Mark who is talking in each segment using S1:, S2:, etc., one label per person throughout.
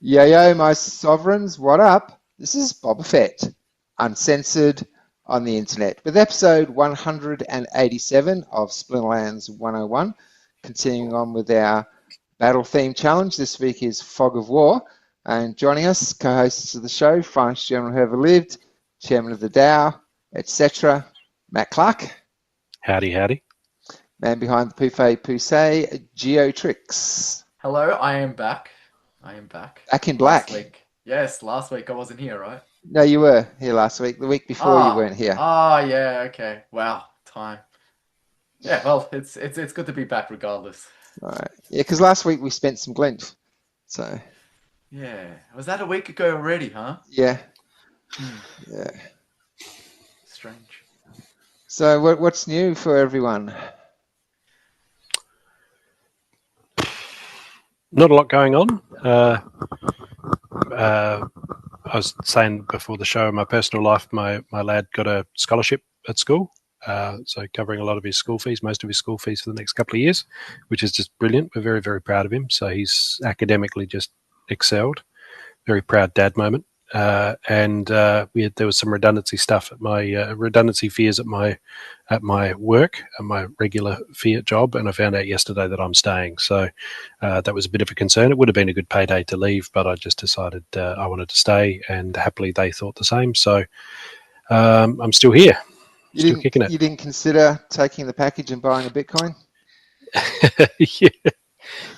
S1: Yo, my sovereigns, what up? This is Boba Fett, uncensored on the internet, with episode 187 of Splinterlands 101. Continuing on with our battle theme challenge. This week is Fog of War. And joining us, co-hosts of the show, Finest General who ever lived, Chairman of the DAO, etc., Matt Clark.
S2: Howdy, howdy.
S1: Man behind the Pouffe Pousse, Geotrix.
S3: Hello, I am back.
S1: Back in black.
S3: Last week. Yes, last week I wasn't here, right?
S1: No, you were here last week. The week before you weren't here.
S3: Yeah, okay. Wow, time. Yeah, well, it's good to be back regardless.
S1: All right. Yeah, because last week we spent some glint. So.
S3: Yeah. Was that a week ago already, huh?
S1: Yeah. Yeah.
S3: Strange.
S1: So what's new for everyone?
S2: Not a lot going on. I was saying before the show, in my personal life, my lad got a scholarship at school, so covering a lot of his school fees, most of his school fees for the next couple of years, which is just brilliant. We're very, very proud of him. So he's academically just excelled. Very proud dad moment. And there was some redundancy stuff at my redundancy fears at my work, at my regular Fiat job, and I found out yesterday that I'm staying. So that was a bit of a concern. It would have been a good payday to leave, but I just decided I wanted to stay, and happily they thought the same. So I'm still here, still kicking it.
S1: You didn't consider taking the package and buying a Bitcoin?
S2: Yeah.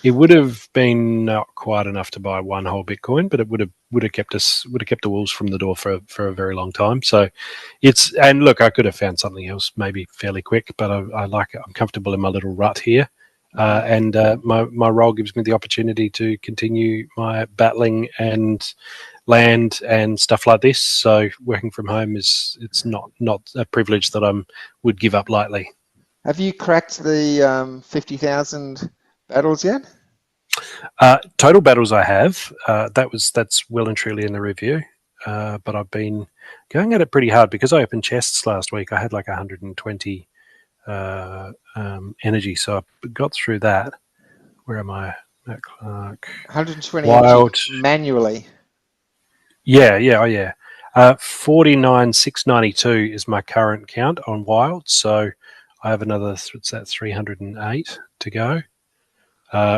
S2: It would have been not quite enough to buy one whole Bitcoin, but it would have kept the wolves from the door for a very long time. So and look, I could have found something else maybe fairly quick, but I like it. I'm comfortable in my little rut here, and my role gives me the opportunity to continue my battling and land and stuff like this. So working from home it's not a privilege that I would give up lightly.
S1: Have you cracked the 50,000 battles yet?
S2: Total battles I have. That's well and truly in the review. But I've been going at it pretty hard because I opened chests last week. I had like 120 energy, so I got through that. Where am I? Matt Clark.
S1: 120
S2: Wild
S1: energy manually.
S2: Yeah. 49,692 is my current count on Wild. So I have another 308 to go.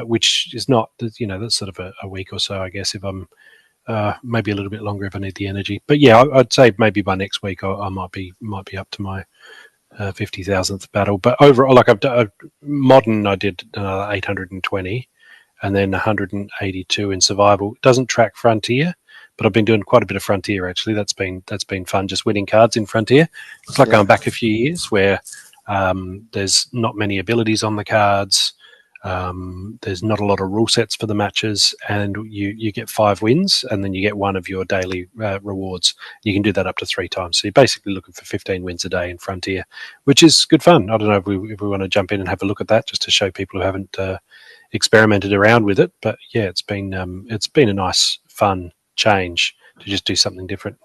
S2: Which is not, that's sort of a week or so, I guess, if I'm maybe a little bit longer if I need the energy. But yeah, I'd say maybe by next week I might be up to my 50,000th battle. But overall, like I've done modern, I did another 820, and then 182 in survival. It doesn't track frontier, but I've been doing quite a bit of frontier actually. That's been fun, just winning cards in frontier. It's like going back a few years where there's not many abilities on the cards. There's not a lot of rule sets for the matches, and you get 5 wins, and then you get one of your daily rewards. You can do that up to 3 times. So you're basically looking for 15 wins a day in Frontier, which is good fun. I don't know if we want to jump in and have a look at that, just to show people who haven't experimented around with it. But yeah, it's been a nice, fun change to just do something different.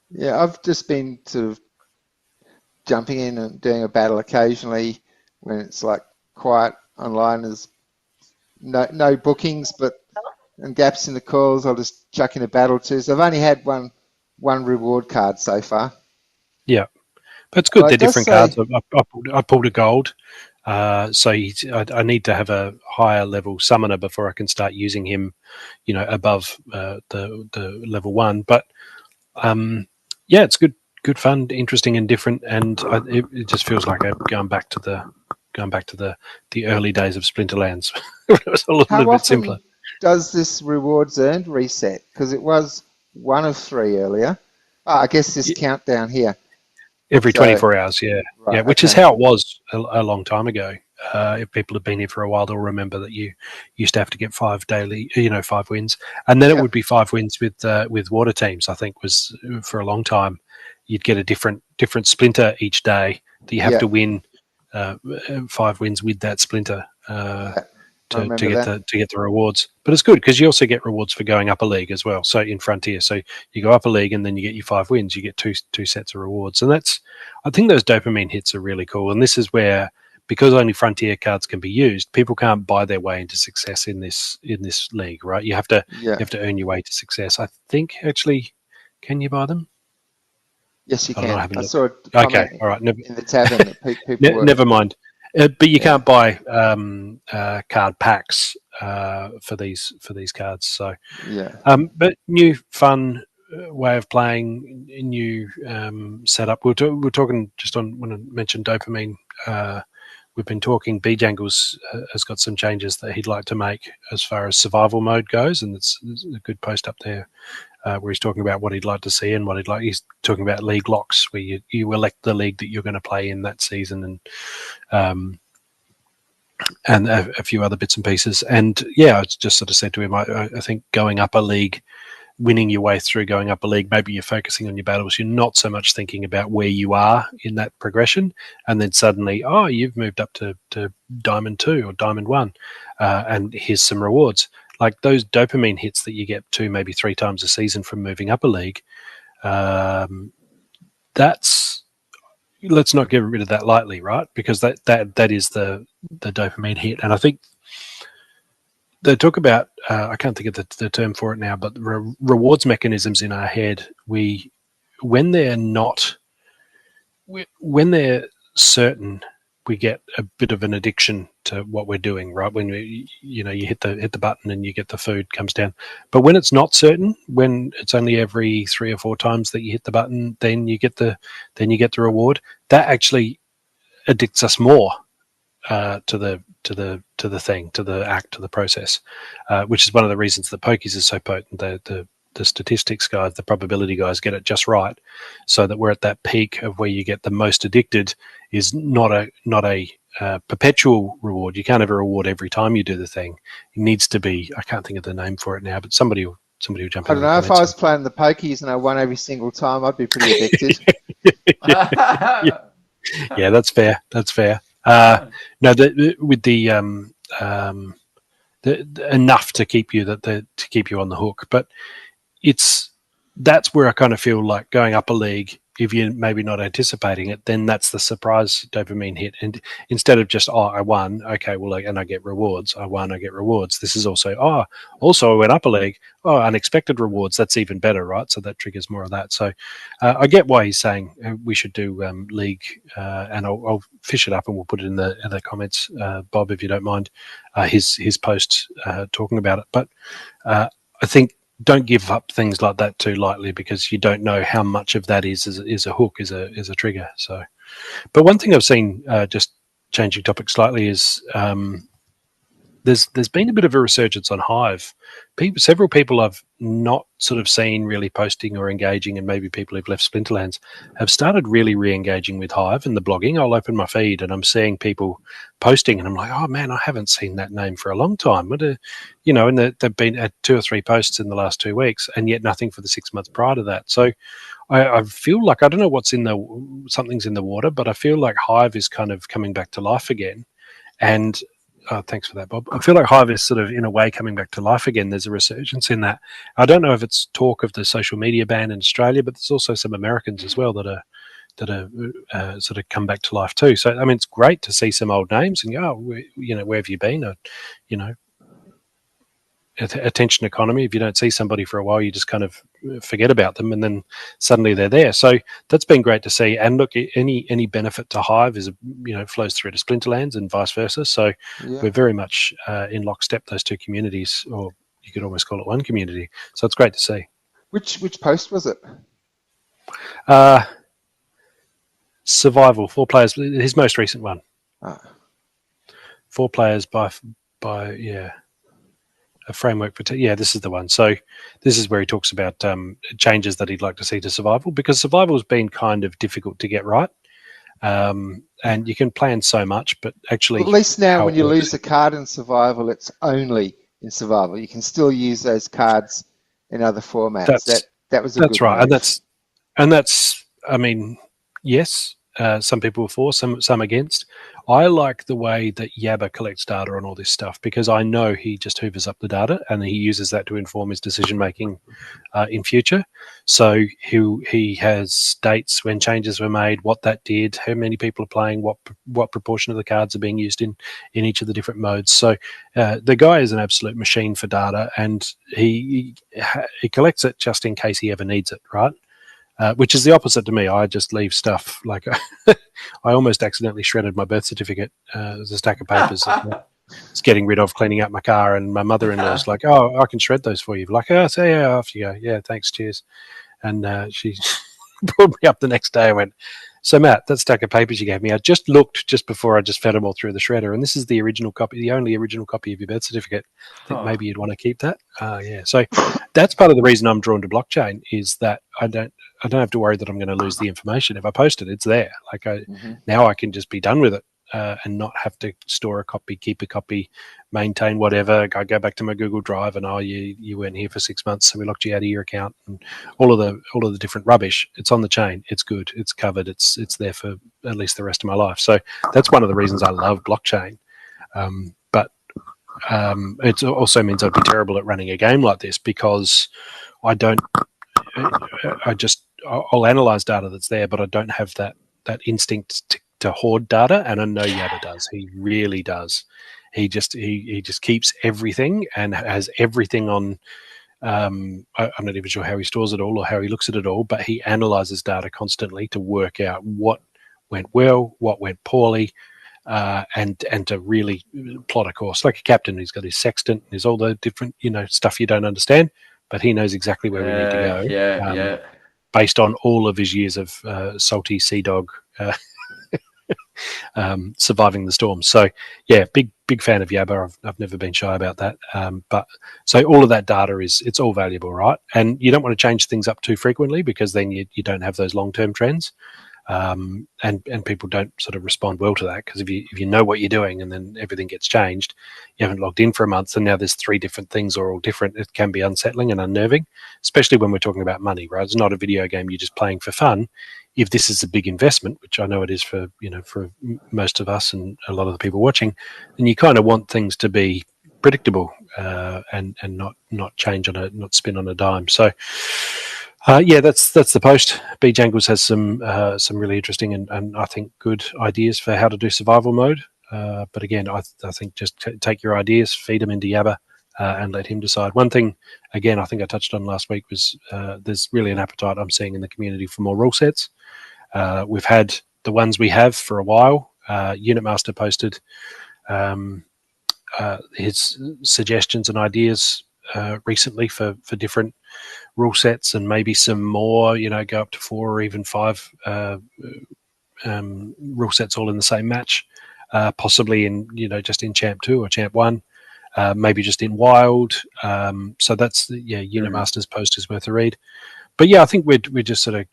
S1: Yeah, I've just been sort of jumping in and doing a battle occasionally when it's like quiet online. There's no bookings and gaps in the calls. I'll just chuck in a battle too. So I've only had one reward card so far.
S2: Yeah, but it's good. They're different cards. I pulled a gold, so I need to have a higher level summoner before I can start using him, above the level 1. But yeah, it's good fun, interesting and different, and it just feels like I'm going back to the early days of Splinterlands. It was a little bit simpler.
S1: Does this rewards earned reset? Because it was 1 of 3 earlier. I guess this countdown here.
S2: Every 24 hours, yeah. Right, yeah, which is how it was a long time ago. If people have been here for a while, they'll remember that you used to have to get 5 daily, 5 wins. And then it would be 5 wins with water teams, I think, was for a long time. You'd get a different splinter each day that you have to win 5 wins with that splinter to get the rewards. But it's good because you also get rewards for going up a league as well. So in Frontier, so you go up a league and then you get your 5 wins. You get two sets of rewards, and I think those dopamine hits are really cool. And this is where because only Frontier cards can be used, people can't buy their way into success in this league, right? You have to earn your way to success. I think actually, can you buy them?
S1: Yes, you
S2: I don't know. I
S1: can.
S2: haven't
S1: I
S2: looked.
S1: saw a comment
S2: Okay, all right.
S1: in the tavern that people were.
S2: Never mind. But you
S1: Yeah.
S2: can't buy card packs for these cards. So,
S1: Yeah.
S2: but new fun way of playing, new setup. We're talking just on when I mentioned dopamine. We've been talking. B Jangles has got some changes that he'd like to make as far as survival mode goes, and it's a good post up there. Where he's talking about what he'd like to see and what he'd like. He's talking about league locks, where you elect the league that you're going to play in that season, and a few other bits and pieces. And yeah, I just sort of said to him, I think going up a league, winning your way through going up a league, maybe you're focusing on your battles. You're not so much thinking about where you are in that progression, and then suddenly, you've moved up to Diamond 2 or Diamond 1, and here's some rewards. Like those dopamine hits that you get 2, maybe 3 times a season from moving up a league, that's, let's not get rid of that lightly, right? Because that is the dopamine hit. And I think they talk about, I can't think of the term for it now, but rewards mechanisms in our head, when they're certain, we get a bit of an addiction to what we're doing, right? When you hit the button and you get the food comes down. But when it's not certain, when it's only every 3 or 4 times that you hit the button, then you get the reward. That actually addicts us more to the thing, to the act, to the process, which is one of the reasons that pokies is so potent. The statistics guys, the probability guys get it just right, so that we're at that peak of where you get the most addicted is not a perpetual reward. You can't have a reward every time you do the thing. It needs to be, I can't think of the name for it now, but somebody will jump in.
S1: I don't know, if I was playing the pokies and I won every single time, I'd be pretty addicted.
S2: Yeah, that's fair. No, with the enough to keep you on the hook, but that's where I kind of feel like going up a league, if you're maybe not anticipating it, then that's the surprise dopamine hit. And instead of just, I won, okay, well, and I get rewards. I won, I get rewards. This is also, I went up a league. Unexpected rewards. That's even better, right? So that triggers more of that. So I get why he's saying we should do league, and I'll fish it up and we'll put it in the comments, Bob, if you don't mind, his post talking about it. But I think, don't give up things like that too lightly, because you don't know how much of that is a hook, is a trigger. So, but one thing I've seen, just changing topic slightly, is there's been a bit of a resurgence on Hive. Several people I've not sort of seen really posting or engaging, and maybe people who've left Splinterlands have started really re-engaging with Hive and the blogging. I'll open my feed and I'm seeing people posting, and I'm like, oh man, I haven't seen that name for a long time. And they've been at 2 or 3 posts in the last 2 weeks, and yet nothing for the 6 months prior to that. So I feel like, I don't know something's in the water, but I feel like Hive is kind of coming back to life again. And thanks for that, Bob. I feel like Hive is sort of, in a way, coming back to life again. There's a resurgence in that. I don't know if it's talk of the social media ban in Australia, but there's also some Americans as well that are sort of come back to life too. So, I mean, it's great to see some old names and go, where have you been? Attention economy. If you don't see somebody for a while, you just kind of forget about them, and then suddenly they're there. So that's been great to see. And look, any benefit to Hive is flows through to Splinterlands and vice versa. So we're very much in lockstep, those two communities, or you could almost call it one community. So it's great to see.
S1: Which post was it?
S2: Survival, 4 players. His most recent one. 4 players by a framework for this is the one. So this is where he talks about changes that he'd like to see to survival, because survival's been kind of difficult to get right, and you can plan so much, but actually,
S1: at least now when you lose a card in survival, it's only in survival. You can still use those cards in other formats. That was a
S2: that's
S1: good
S2: right,
S1: move.
S2: and that's I mean, yes, some people are for, some against. I like the way that Yabba collects data on all this stuff because I know he just hoovers up the data and he uses that to inform his decision making in future. So he has dates when changes were made, what that did, how many people are playing, what proportion of the cards are being used in each of the different modes. So the guy is an absolute machine for data, and he collects it just in case he ever needs it, right? Which is the opposite to me. I just leave stuff like I almost accidentally shredded my birth certificate. There's a stack of papers that it's getting rid of, cleaning up my car, and my mother-in-law's like, "Oh, I can shred those for you." Like, "Oh, so yeah, off you go. Yeah, thanks, cheers." And she pulled me up the next day. I went, "So Matt, that stack of papers you gave me, I just looked just before I just fed them all through the shredder, and this is the original copy, the only original copy of your birth certificate. I think maybe you'd want to keep that." Yeah. So that's part of the reason I'm drawn to blockchain is that I don't have to worry that I'm going to lose the information. If I post it, it's there. Like now I can just be done with it and not have to store a copy, keep a copy, maintain whatever. I go back to my Google Drive and you weren't here for 6 months, so we locked you out of your account, and all of the different rubbish. It's on the chain. It's good. It's covered. It's there for at least the rest of my life. So that's one of the reasons I love blockchain. But it also means I'd be terrible at running a game like this because I'll analyze data that's there, but I don't have that instinct to hoard data, and I know Yabba does. He really does. He just keeps everything and has everything on. I'm not even sure how he stores it all or how he looks at it all, but he analyzes data constantly to work out what went well, what went poorly, and to really plot a course. Like a captain, he's got his sextant, there's all the different stuff you don't understand, but he knows exactly where we need to go. Based on all of his years of salty sea dog surviving the storm. So yeah, big fan of Yabba. I've never been shy about that. But so all of that data it's all valuable, right? And you don't want to change things up too frequently because then you don't have those long-term trends. And people don't sort of respond well to that because if you know what you're doing and then everything gets changed, you haven't logged in for a month and now there's 3 different things are all different. It can be unsettling and unnerving, especially when we're talking about money, right? It's not a video game you're just playing for fun. If this is a big investment, which I know it is for most of us and a lot of the people watching, then you kind of want things to be predictable and not change not spin on a dime. So. Yeah, that's the post. B Jangles has some really interesting and I think good ideas for how to do survival mode. But again, I think just take your ideas, feed them into Yabba, and let him decide. One thing, again, I think I touched on last week was there's really an appetite I'm seeing in the community for more rule sets. We've had the ones we have for a while. Unit Master posted his suggestions and ideas recently for different rule sets and maybe some more, go up to 4 or even 5 rule sets all in the same match, possibly in, just in Champ 2 or Champ 1, maybe just in Wild. So that's, Unit Master's post is worth a read. But yeah, I think we're just sort of,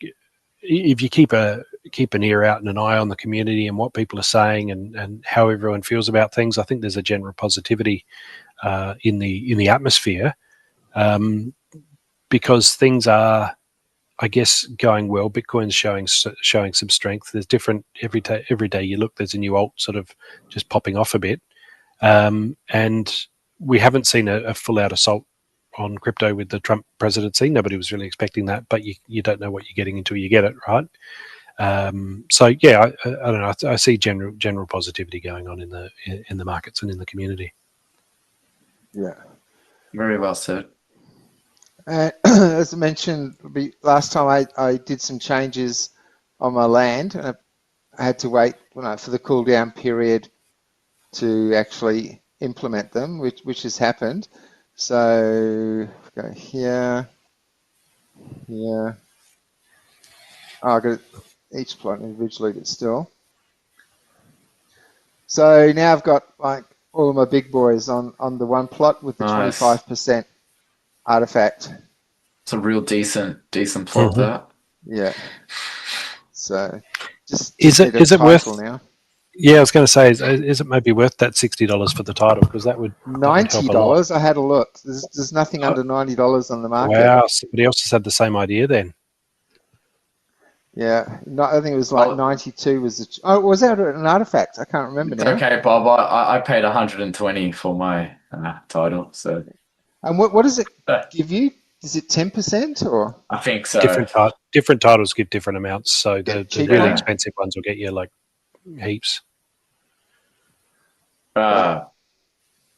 S2: if you keep an ear out and an eye on the community and what people are saying and how everyone feels about things, I think there's a general positivity in the atmosphere. Because things are, I guess, going well. Bitcoin's showing some strength. There's different every day you look. There's a new alt sort of just popping off a bit, and we haven't seen a full out assault on crypto with the Trump presidency. Nobody was really expecting that, but you don't know what you're getting until you get it, right? So yeah, I don't know. I see general positivity going on in the markets and in the community.
S1: Yeah,
S3: very well said.
S1: As I mentioned last time, I did some changes on my land, and I had to wait for the cool down period to actually implement them, which has happened. So go here. Oh, I got each plot individually, but still. So now I've got like all of my big boys on the one plot with the 25% artifact.
S3: It's a real decent plot there.
S1: Yeah. So just
S2: is it worth
S1: now?
S2: Yeah, I was going to say, is it maybe worth that $60 for the title? Because that would
S1: $90. I had a look. There's nothing under $90 on the market.
S2: Wow, somebody else has had the same idea then.
S1: Yeah, I think it was like
S3: Well,
S1: 92 was the. Oh, was that an artifact? I can't remember
S3: it's
S1: now.
S3: okay, Bob. I paid 120 for my title, so
S1: And what does it
S3: uh,
S1: give you? Is it 10% or
S3: I think so.
S2: Different titles give different amounts. So
S1: get
S2: the really
S1: cheaper?
S3: Yeah.
S2: expensive ones will get you like heaps.
S1: But
S3: Uh,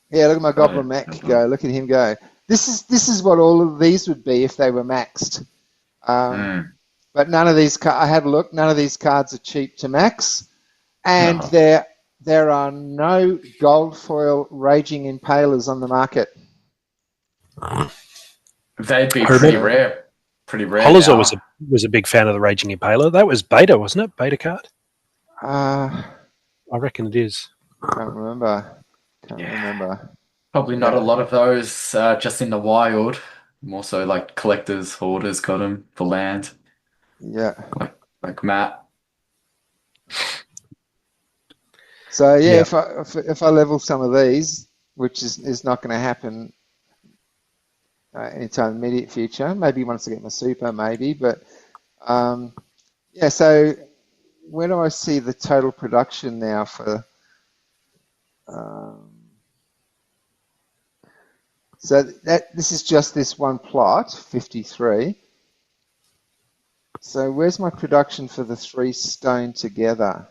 S1: yeah, look at my
S3: got
S1: Goblin
S3: it.
S1: Mech go. Look at him go. This is what all of these would be if they were maxed. Um,
S3: Mm.
S1: but none of these. I had a look. None of these cards are cheap to max, and
S3: No.
S1: there are no gold foil Raging Impalers on the market.
S3: They'd be
S2: I remember
S3: pretty rare
S2: Hollizer
S3: now.
S2: was a big fan of the Raging Impaler. That was beta, wasn't it? Beta card.
S1: Uh,
S2: I reckon it is.
S1: can't remember. Can't
S3: Yeah.
S1: remember.
S3: Probably not a
S1: Yeah,
S3: lot of those just in the wild. More so like collectors, hoarders got them for land,
S1: yeah.
S3: like Matt.
S1: So yeah,
S2: Yeah.
S1: if I level some of these, which is not going to happen anytime in the immediate future, maybe once I get my super, maybe. But yeah, so where do I see the total production now for? Um, so this is just this one plot, 53. So where's my production for the 3 stone together?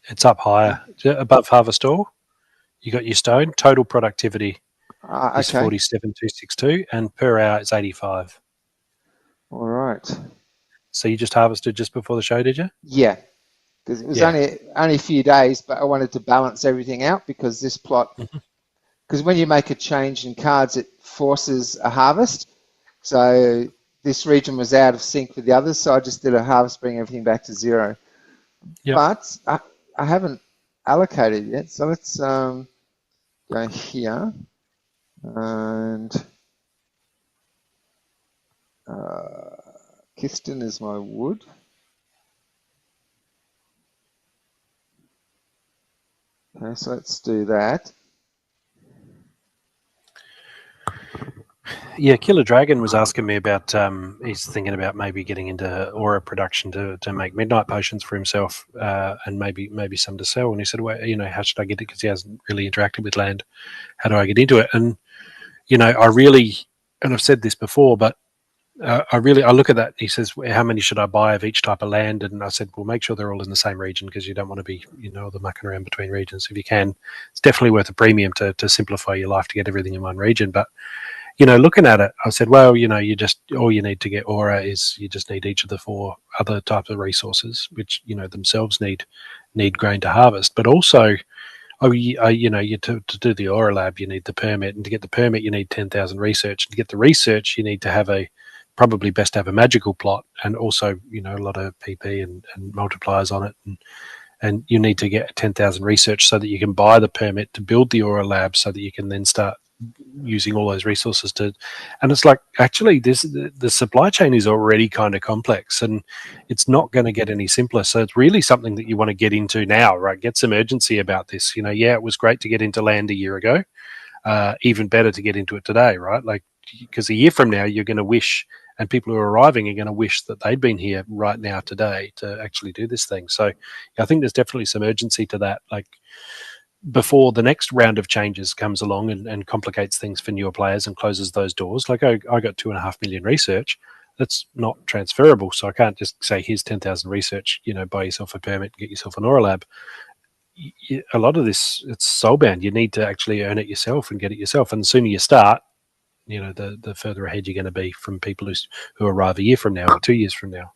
S2: It's up higher. Above Harvest Ore, you got your stone. Total productivity is
S1: Okay,
S2: 47,262 and per hour it's 85.
S1: all right.
S2: So you just harvested just before the show, did you?
S1: Yeah, because it was
S2: Yeah.
S1: only a few days, but I wanted to balance everything out because this plot,
S2: Mhm.
S1: because when you make a change in cards, it forces a harvest. So this region was out of sync with the others, so I just did a harvest, bring everything back to 0.
S2: Yep.
S1: But I haven't allocated yet, so let's go here and Kiston is my wood. Okay, so let's do that.
S2: Yeah, Killer Dragon was asking me about. He's thinking about maybe getting into aura production to make midnight potions for himself, and maybe some to sell. And he said, "Well, how should I get it? Because he hasn't really interacted with land. How do I get into it?" And I really, and I've said this before, but I look at that. He says, "How many should I buy of each type of land?" And I said, "Well, make sure they're all in the same region because you don't want to be, the mucking around between regions. If you can, it's definitely worth a premium to simplify your life to get everything in one region, but." Looking at it, I said, well, you just all you need to get aura is you just need each of the 4 other types of resources, which themselves need grain to harvest. But also, to do the aura lab, you need the permit, and to get the permit, you need 10,000 research. And to get the research, you need to have probably best to have a magical plot, and also a lot of PP and multipliers on it, and you need to get 10,000 research so that you can buy the permit to build the aura lab, so that you can then start using all those resources and it's like actually the supply chain is already kind of complex and it's not going to get any simpler, so it's really something that you want to get into now, right? Get some urgency about this. It was great to get into land a year ago, even better to get into it today, right? Like, because a year from now you're going to wish, and people who are arriving are going to wish that they'd been here right now today to actually do this thing. So I think there's definitely some urgency to that, like before the next round of changes comes along and complicates things for newer players and closes those doors. Like I got 2.5 million research. That's not transferable. So I can't just say, here's 10,000 research, buy yourself a permit and get yourself an aura lab. A lot of this, it's soulbound. You need to actually earn it yourself and get it yourself. And the sooner you start, the further ahead you're going to be from people who arrive a year from now or 2 years from now.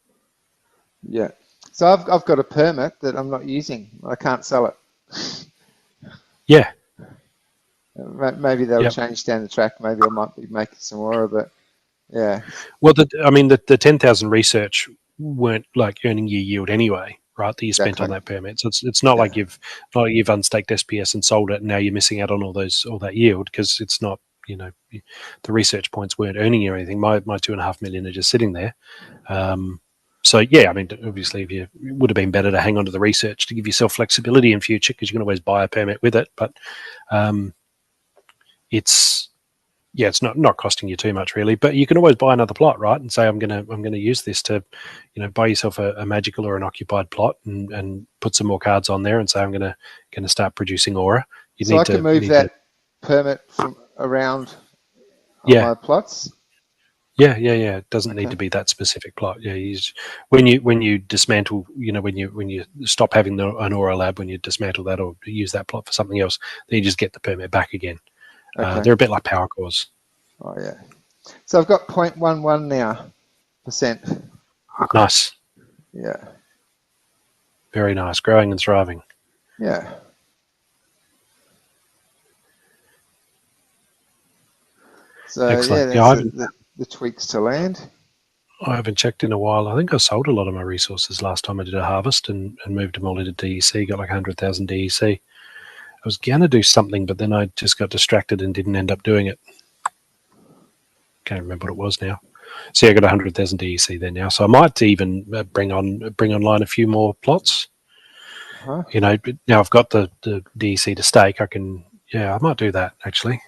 S1: Yeah. So I've got a permit that I'm not using. I can't sell it.
S2: Yeah.
S1: Maybe they'll change down the track. Maybe I might be making some aura, but yeah.
S2: Well, the 10,000 research weren't like earning your yield anyway, right? That you spent on that permit. So it's not like you've unstaked SPS and sold it, and now you're missing out on all that yield, because it's not, the research points weren't earning you anything. My 2.5 million are just sitting there. So yeah, obviously, it would have been better to hang on to the research to give yourself flexibility in future, because you can always buy a permit with it. But it's yeah, it's not costing you too much really, but you can always buy another plot, right? And say I'm gonna use this to, buy yourself a magical or an occupied plot and put some more cards on there and say I'm gonna start producing aura. You
S1: So
S2: need
S1: I can
S2: to
S1: move that permit from around on
S2: Yeah.
S1: my plots.
S2: Yeah. It doesn't need
S1: Okay.
S2: to be that specific plot. Yeah, when you dismantle, when you stop having an aura lab, when you dismantle that or use that plot for something else, then you just get the permit back again.
S1: Okay.
S2: They're a bit like power cores.
S1: Oh yeah. So I've got 0.11 now percent.
S2: Nice,
S1: Yeah.
S2: very nice, growing and thriving.
S1: Yeah. So
S2: Excellent.
S1: yeah,
S2: Yeah,
S1: that's the tweaks to land.
S2: I haven't checked in a while. I think I sold a lot of my resources last time I did a harvest and moved them all into DEC. Got like 100,000 DEC. I was going to do something, but then I just got distracted and didn't end up doing it. Can't remember what it was now. So yeah, I got 100,000 DEC there now. So I might even bring online a few more plots.
S1: Huh?
S2: Now I've got the DEC to stake. I might do that actually.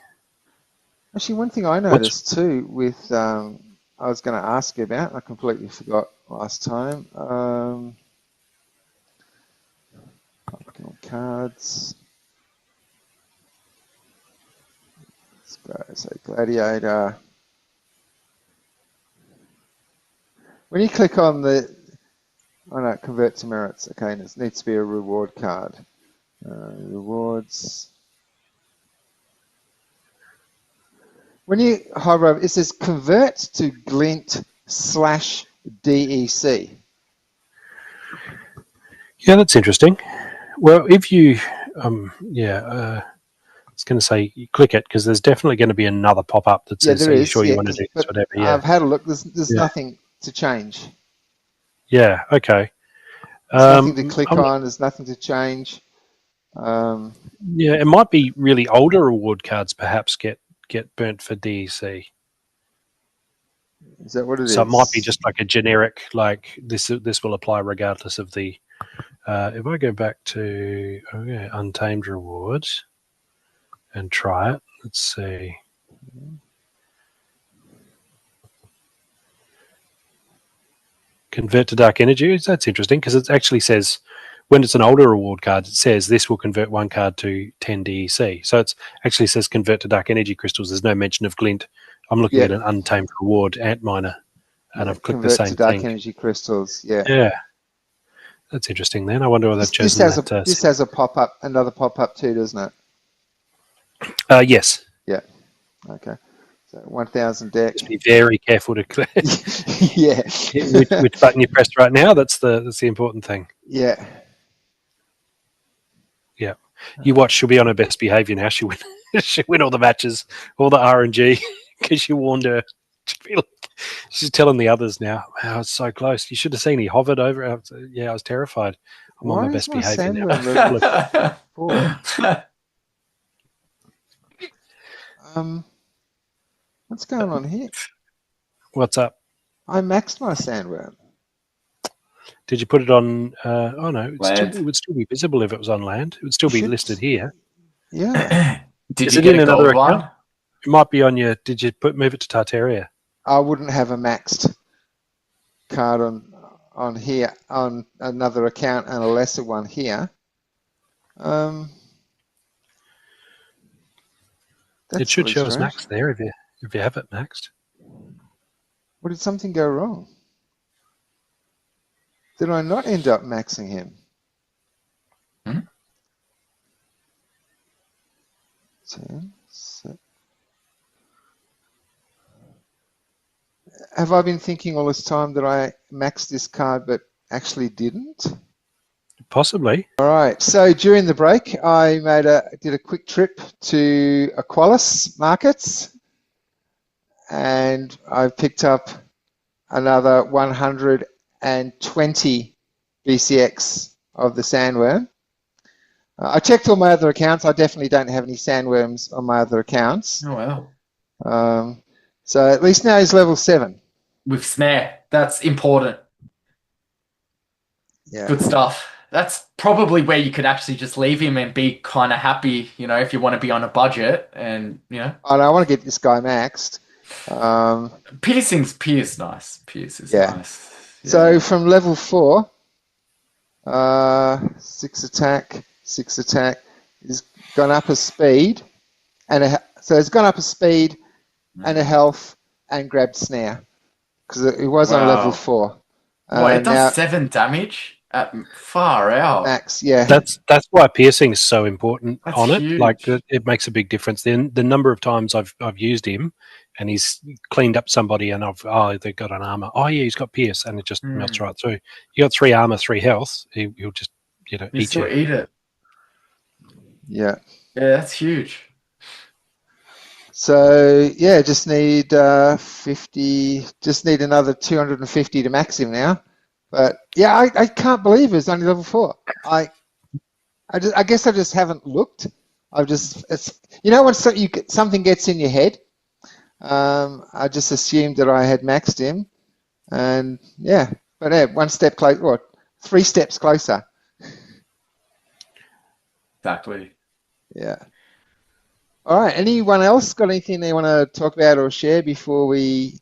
S1: Actually, one thing I noticed too with I was going to ask you about, I completely forgot last time. Looking on cards. Let's go. So gladiator. When you click on convert to merits. Okay, this needs to be a reward card. Rewards. When you hover over, it says convert to glint/DEC.
S2: Yeah, that's interesting. Well, if you, I was going to say you click it because there's definitely going to be another pop-up that says,
S1: there
S2: "Are you
S1: is,
S2: sure you want to do this?" Whatever. Yeah,
S1: I've had a look. There's nothing to change.
S2: Yeah. Okay.
S1: There's nothing to click on. There's nothing to change.
S2: Yeah, it might be really older reward cards perhaps get burnt for DEC.
S1: Is that what it is?
S2: So it might be just like a generic, like this will apply regardless of the. If I go back to Untamed rewards and try it, let's see. Convert to dark energy. That's interesting because it actually says when it's an older reward card, it says this will convert one card to 10 DEC. So it actually says convert to dark energy crystals. There's no mention of glint. I'm looking at an untamed reward antminer, and I've clicked the same thing.
S1: Convert to dark energy crystals. Yeah.
S2: Yeah. That's interesting. Then I wonder why they've chosen that.
S1: This has a pop-up, another pop-up too, doesn't
S2: it? Yes.
S1: Yeah. Okay. So 1,000 deck.
S2: Just be very careful to click.
S1: Yeah.
S2: which button you pressed right now. That's the important thing.
S1: Yeah.
S2: Yeah. You watch. She'll be on her best behaviour now. She'll win all the matches, all the RNG, because you warned her. She's telling the others now. Wow, it's so close. You should have seen he hovered over. I was terrified. I'm on my best behaviour now.
S1: What's going on here?
S2: What's up?
S1: I maxed my sandworm.
S2: Did you put it on? Oh no,
S3: it
S2: would still be visible if it was on land. It would still be listed here.
S1: Yeah.
S3: Did you get a gold one?
S2: It might be on your. Did you move it to Tartaria?
S1: I wouldn't have a maxed card on here on another account and a lesser one here.
S2: It should show us maxed there if you have it maxed.
S1: Well, did something go wrong? Did I not end up maxing him? Have I been thinking all this time that I maxed this card but actually didn't?
S2: Possibly.
S1: All right. So during the break, I did a quick trip to Aqualis markets, and I picked up another 120 BCX of the sandworm. I checked all my other accounts. I definitely don't have any sandworms on my other accounts.
S3: Oh wow.
S1: So at least now he's level 7.
S3: With snare. That's important.
S1: Yeah.
S3: Good stuff. that's probably where you could actually just leave him and be kind of happy, if you want to be on a budget and,
S1: I want to get this guy maxed.
S3: Pierce nice. Pierce is nice. Yeah.
S1: So from level 4, 6 attack, he's gone up a speed, so it's gone up a speed and a health and grabbed snare because it was on level 4.
S3: It does 7 damage at far out.
S1: Max, yeah.
S2: That's why piercing is so important on it.
S3: Huge.
S2: Like it makes a big difference. Then the number of times I've used him, and he's cleaned up somebody, and they've got an armor. Oh yeah, he's got pierce, and it just melts right through. You got 3 armor, 3 health. He'll just eat you.
S3: Eat it.
S1: Yeah.
S3: Yeah, that's huge.
S1: So yeah, just need 50. Just need another 250 to max him now. But yeah, I can't believe it's only level 4. I guess I just haven't looked. When something gets in your head. I just assumed that I had maxed him, and but 1 step closer, or 3 steps closer.
S3: Exactly.
S1: Yeah. All right. Anyone else got anything they want to talk about or share before we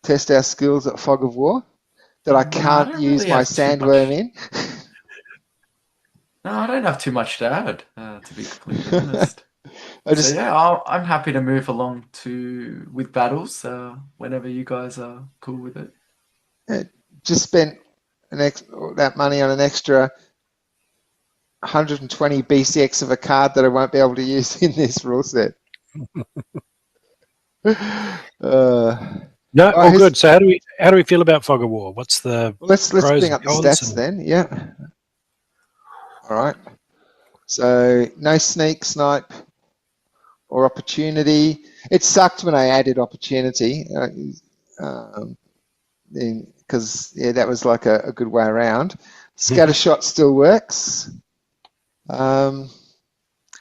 S1: test our skills at Fog of War that I can't use my sandworm in?
S3: No, I don't have too much to add, to be completely honest. I'm happy to move along with battles whenever you guys are cool with it.
S1: Just spent that money on an extra 120 BCX of a card that I won't be able to use in this rule set.
S2: No, all good. So how do we feel about Fog of War? What's the
S1: let's bring up the stats then. Yeah. All right. So no sneak, snipe, or opportunity. It sucked when I added opportunity, because that was like a good way around. Scatter shot still works.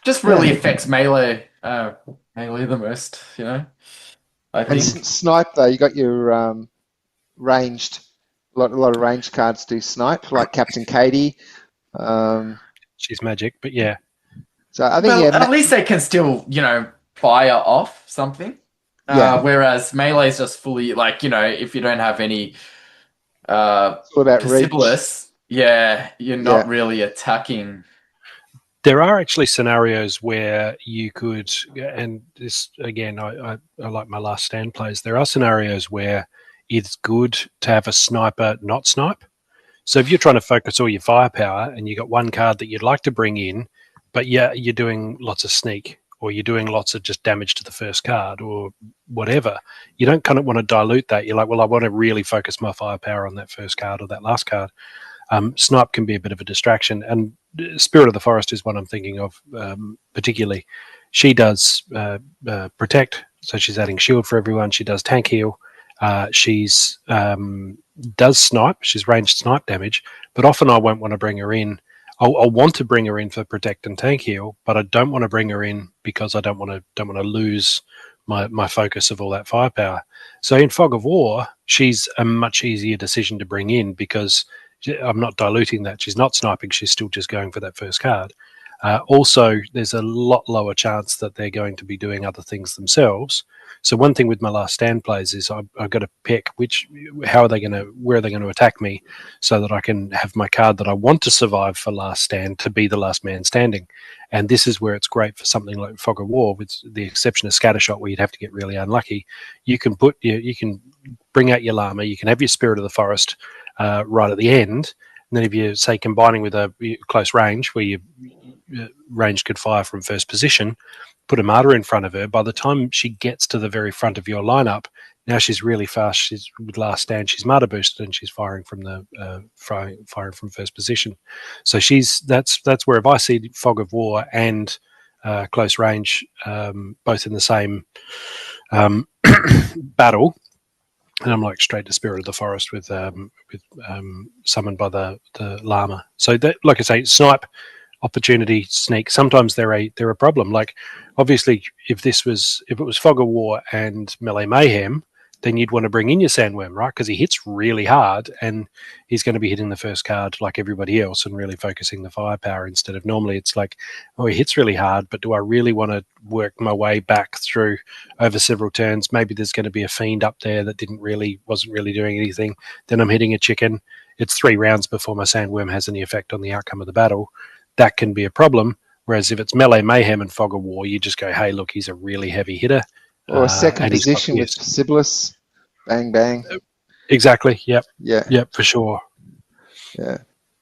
S3: Just really affects melee the most, I think.
S1: And snipe though, you got your ranged. A lot of ranged cards do snipe, like Captain Katie.
S2: She's magic, but yeah.
S1: So I think
S3: at least they can still, fire off something. Whereas melee is just fully if you don't have any
S1: it's all about
S3: Percipolis, you're not really attacking.
S2: There are actually scenarios where you could, and this again, I like my last stand plays. There are scenarios where it's good to have a sniper not snipe. So if you're trying to focus all your firepower and you got one card that you'd like to bring in, but you're doing lots of sneak, or you're doing lots of just damage to the first card or whatever, you don't kind of want to dilute that. You're like, well, I want to really focus my firepower on that first card or that last card. Snipe can be a bit of a distraction, and Spirit of the Forest is one I'm thinking of particularly. She does protect, so she's adding shield for everyone. She does tank heal. She's does snipe. She's ranged snipe damage, but often I won't want to bring her in. I'll want to bring her in for protect and tank heal, but I don't want to bring her in because I don't want to lose my focus of all that firepower. So in Fog of War, she's a much easier decision to bring in because I'm not diluting that. She's not sniping. She's still just going for that first card. Also, there's a lot lower chance that they're going to be doing other things themselves. So one thing with my last stand plays is I've got to pick where are they going to attack me, so that I can have my card that I want to survive for last stand to be the last man standing. And this is where it's great for something like Fog of War, with the exception of Scattershot, where you'd have to get really unlucky. You can bring out your llama, you can have your Spirit of the Forest right at the end, and then if you say combining with a close range where your range could fire from first position, put a martyr in front of her. By the time she gets to the very front of your lineup, now she's really fast. She's with last stand. She's martyr boosted and she's firing from the firing from first position. So that's where if I see Fog of War and close range both in the same battle, and I'm like straight to Spirit of the Forest with summoned by the llama. So that, like I say, snipe, opportunity, sneak. Sometimes they're a problem. Like obviously, if it was Fog of War and Melee Mayhem, then you'd want to bring in your sandworm, right? Because he hits really hard, and he's going to be hitting the first card like everybody else and really focusing the firepower instead of normally it's like, oh, he hits really hard, but do I really want to work my way back through over several turns? Maybe there's going to be a fiend up there that wasn't really doing anything. Then I'm hitting a chicken. It's 3 rounds before my sandworm has any effect on the outcome of the battle. That can be a problem. Whereas if it's melee mayhem and fog of war, you just go, hey, look, he's a really heavy hitter.
S1: Or a second
S2: and he's got
S1: position with Sibyllus. Bang, bang.
S2: Exactly. Yep.
S1: Yeah.
S2: Yep, for sure.
S1: Yeah.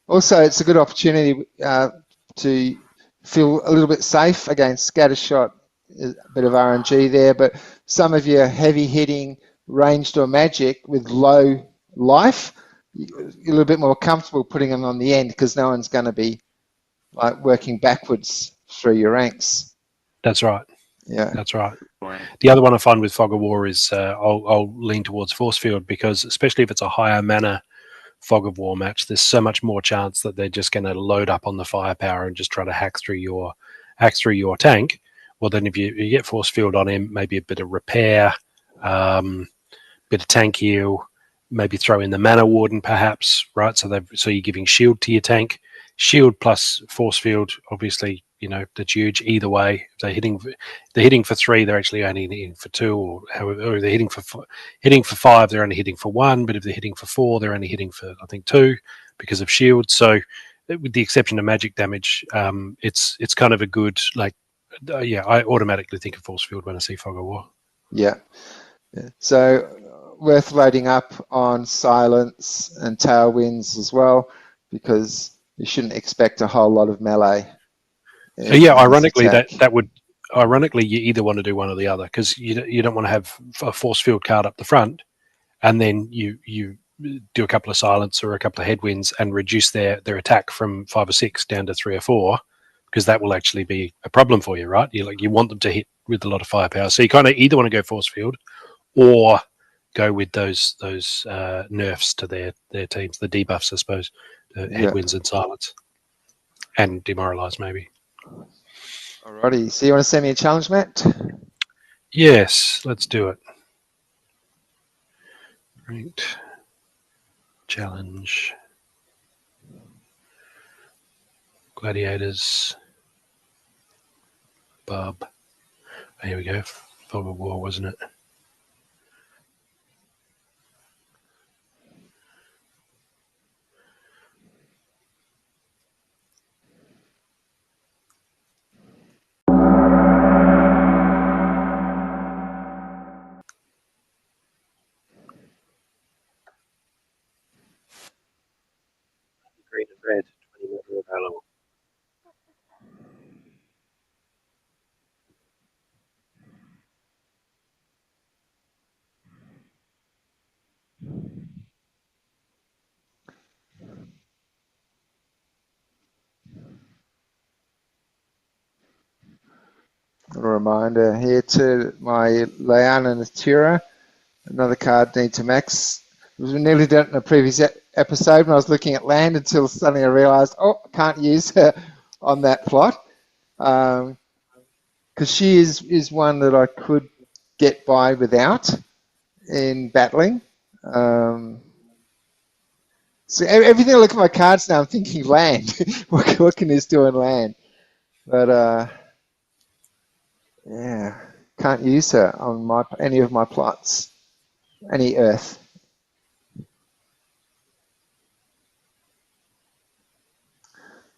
S1: Also, it's a good opportunity to feel a little bit safe against scattershot. A bit of RNG there, but some of your heavy hitting ranged or magic with low life, you're a little bit more comfortable putting them on the end because no one's going to be like working backwards through your ranks.
S2: That's right.
S1: Yeah,
S2: that's right. The other one I find with Fog of War is I'll lean towards Force Field because especially if it's a higher mana Fog of War match, there's so much more chance that they're just going to load up on the firepower and just try to hack through your tank. Well, then if you get Force Field on him, maybe a bit of repair, bit of tank heal, maybe throw in the Mana Warden perhaps, right? So you're giving shield to your tank. Shield plus Force Field, obviously, that's huge either way. If they're hitting for 3, they're actually only hitting for 2, or they're hitting for 5, they're only hitting for 1. But if they're hitting for 4, they're only hitting for, I think, 2 because of shield. So with the exception of magic damage, it's kind of a good, I automatically think of Force Field when I see Fog of War.
S1: Yeah. So worth loading up on Silence and Tailwinds as well, because you shouldn't expect a whole lot of melee.
S2: Ironically, you either want to do one or the other because you don't want to have a Force Field card up the front, and then you do a couple of Silence or a couple of Headwinds and reduce their attack from 5 or 6 down to 3 or 4, because that will actually be a problem for you, right? You want them to hit with a lot of firepower, so you kind of either want to go Force Field or go with those nerfs to their teams, the debuffs, I suppose, Headwinds and Silence, and Demoralize maybe.
S1: Alrighty, so you want to send me a challenge, Matt?
S2: Yes, let's do it. Right. Challenge. Gladiators. Bub. Here we go. Fog of War, wasn't it? Green and red, 20 meter available.
S1: A reminder here to my Leanna Natura, another card need to max. We nearly done it in a previous episode when I was looking at land until suddenly I realised, I can't use her on that plot. Because she is one that I could get by without in battling. So everything I look at my cards now, I'm thinking land. what can this do in land? But yeah, can't use her on any of my plots, any earth.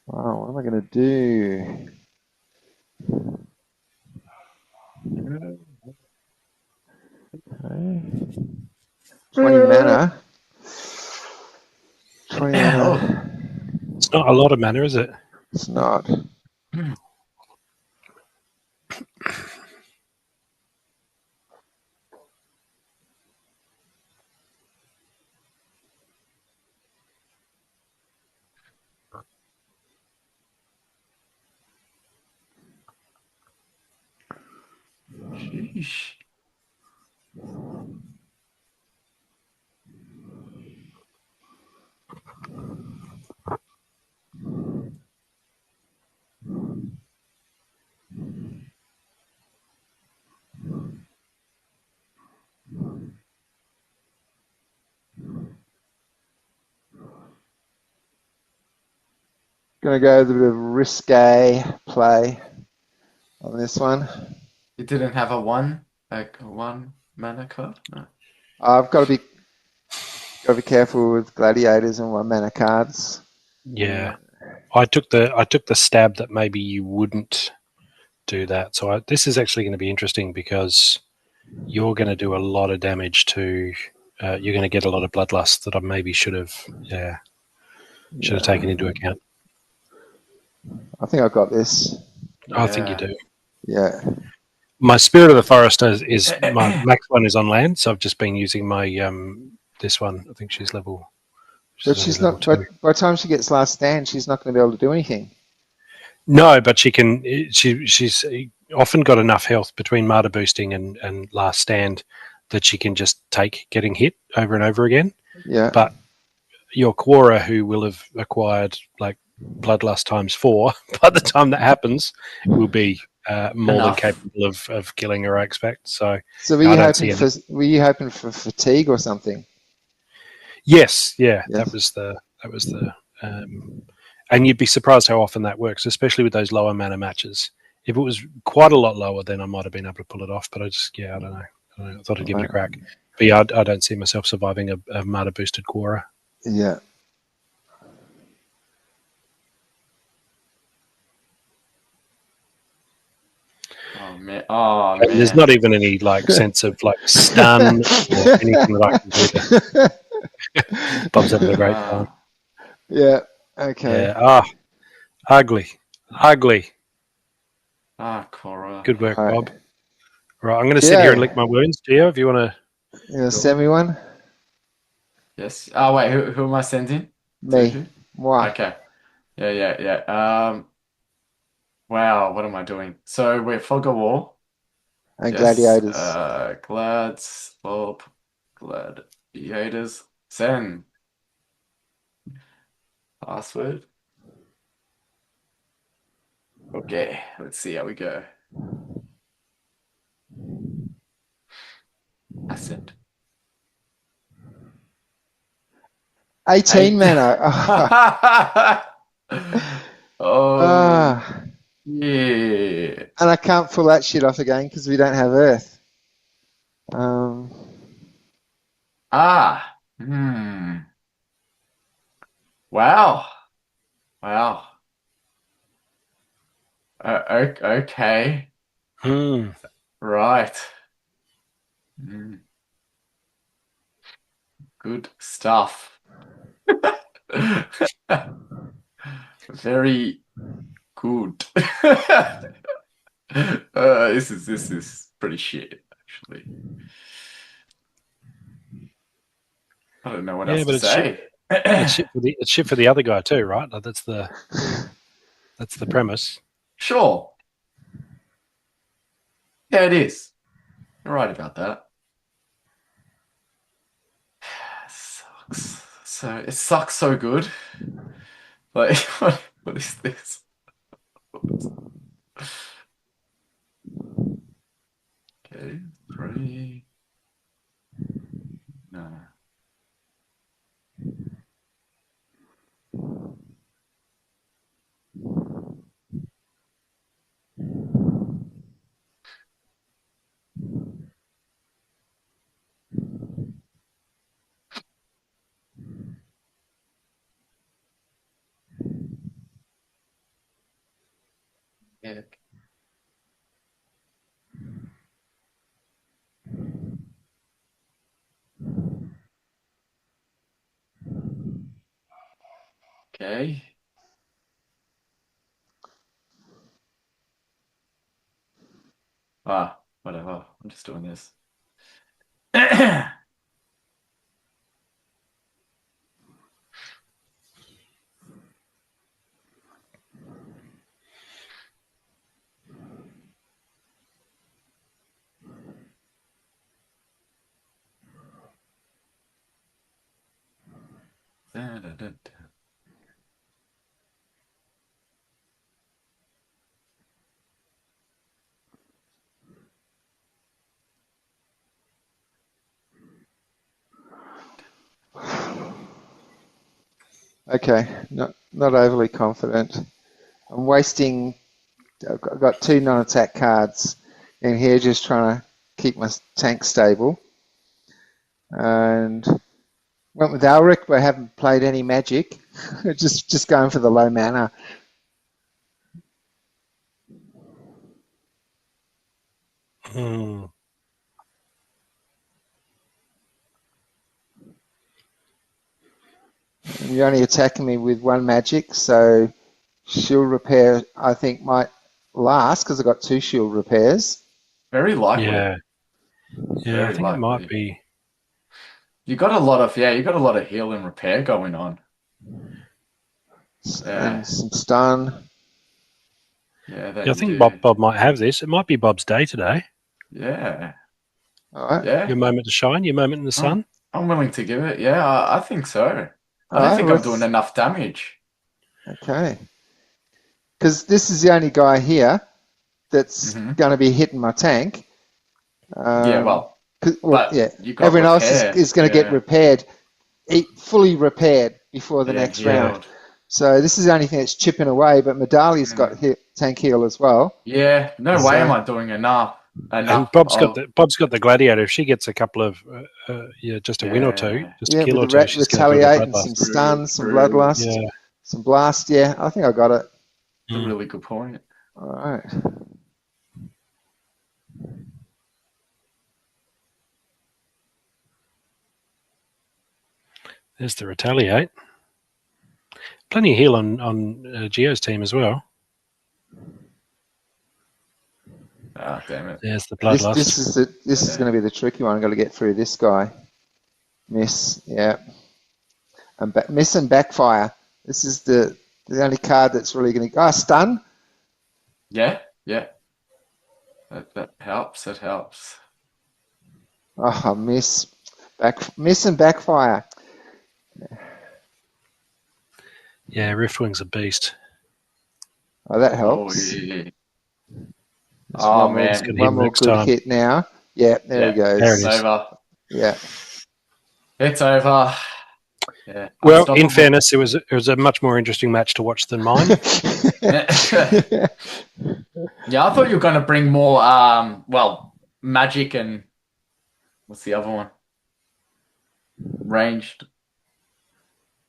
S1: Wow, what am I going to do? Okay. 20 mana. 20 mana.
S2: It's not a lot of mana, is it?
S1: It's not.
S3: Sheesh.
S1: Gonna go with a bit of risque play on this one.
S3: You didn't have a one mana card? No.
S1: I've got to be careful with gladiators and 1 mana cards.
S2: Yeah. I took the stab that maybe you wouldn't do that. So this is actually going to be interesting because you're going to do a lot of damage to. You're going to get a lot of bloodlust that I maybe should have taken into account.
S1: I think I've got this.
S2: I think you do.
S1: Yeah.
S2: My Spirit of the Forest is my max one is on land, so I've just been using my this one. I think she's level.
S1: But she's not. By the time she gets last stand, she's not going to be able to do anything.
S2: No, but she can. She's often got enough health between martyr boosting and last stand that she can just take getting hit over and over again.
S1: Yeah.
S2: But your Quora, who will have acquired like bloodlust times 4, by the time that happens, will be more than capable of killing her, I expect. So
S1: were you hoping for fatigue or something?
S2: Yes, yeah. That was the and you'd be surprised how often that works, especially with those lower mana matches. If it was quite a lot lower, then I might have been able to pull it off. But I don't know. I thought I'd give it a crack. But yeah, I don't see myself surviving a martyr boosted Quora.
S1: Yeah.
S3: Oh man! Oh man!
S2: There's not even any like sense of like stun or anything that I can do to Bob's having a great time.
S1: Yeah. Okay.
S2: Yeah. Ugly.
S3: Cora.
S2: Good work, Bob. Right, I'm going to sit here and lick my wounds. Gio, if you want
S1: to send me one.
S3: Yes. Oh wait, who am I sending?
S1: Me. Moi.
S3: Okay. Yeah. Wow, what am I doing? So we're Fog of War.
S1: And gladiators.
S3: Gladiators. Send. Password. Okay, let's see how we go. I sent.
S1: 18 mana.
S3: Yeah.
S1: And I can't pull that shit off again because we don't have Earth.
S3: Wow. Okay. Right. Good stuff. Very good. This is pretty shit, actually. I don't know what else to say.
S2: It's shit for the other guy too, right? Like that's the premise.
S3: Sure. Yeah, it is. You're right about that. Sucks. So it sucks so good. Like what is this? Okay, 3. No. Yeah. Okay. Whatever. I'm just doing this.
S1: Okay, not overly confident. I'm wasting. I've got 2 non-attack cards in here, just trying to keep my tank stable. And went with Alric, but I haven't played any magic. just going for the low mana.
S2: Hmm.
S1: And you're only attacking me with 1 magic, so shield repair I think might last because I've got 2 shield repairs.
S3: Very likely.
S2: Yeah,
S3: Very
S2: I think
S3: likely.
S2: it might be.
S3: You got a lot of heal and repair going on.
S1: And some stun.
S3: Yeah,
S2: I think Bob might have this. It might be Bob's day today.
S3: Yeah.
S1: All right.
S3: Yeah.
S2: Your moment to shine, your moment in the sun.
S3: I'm willing to give it. Yeah, I think so. I don't
S1: All
S3: think
S1: right,
S3: I'm doing enough damage.
S1: Okay. Because this is the only guy here that's going to be hitting my tank.
S3: Yeah, well,
S1: yeah,
S3: you got
S1: everyone else
S3: repair.
S1: is going to get repaired, fully repaired before the next round.
S3: Healed.
S1: So this is the only thing that's chipping away, but Medalia's got tank heal as well.
S3: Yeah, no way am I doing enough.
S2: And Bob's got the gladiator. If she gets a couple of just a win or two, just a kill or two, she's going to do
S1: retaliate and some stun, some bloodlust, some blast. Yeah, I think I got it.
S3: That's a really good point.
S1: All right.
S2: There's the retaliate. Plenty of heal on Geo's team as well.
S3: Ah, damn it.
S2: There's the bloodlust.
S1: This is going to be the tricky one. I've got to get through this guy. Miss, yeah. And miss and backfire. This is the only card that's really going to... stun?
S3: Yeah. That helps. That helps.
S1: Oh, miss and backfire.
S2: Yeah, Riftwing's a beast.
S1: Oh, that helps.
S3: Oh, yeah.
S1: One more good hit now. Yeah, there he goes.
S2: There
S3: it's over.
S1: Yeah.
S3: It's over. Yeah.
S2: Well, in fairness, it was a much more interesting match to watch than mine.
S3: Yeah, I thought you were going to bring more, magic and what's the other one? Ranged.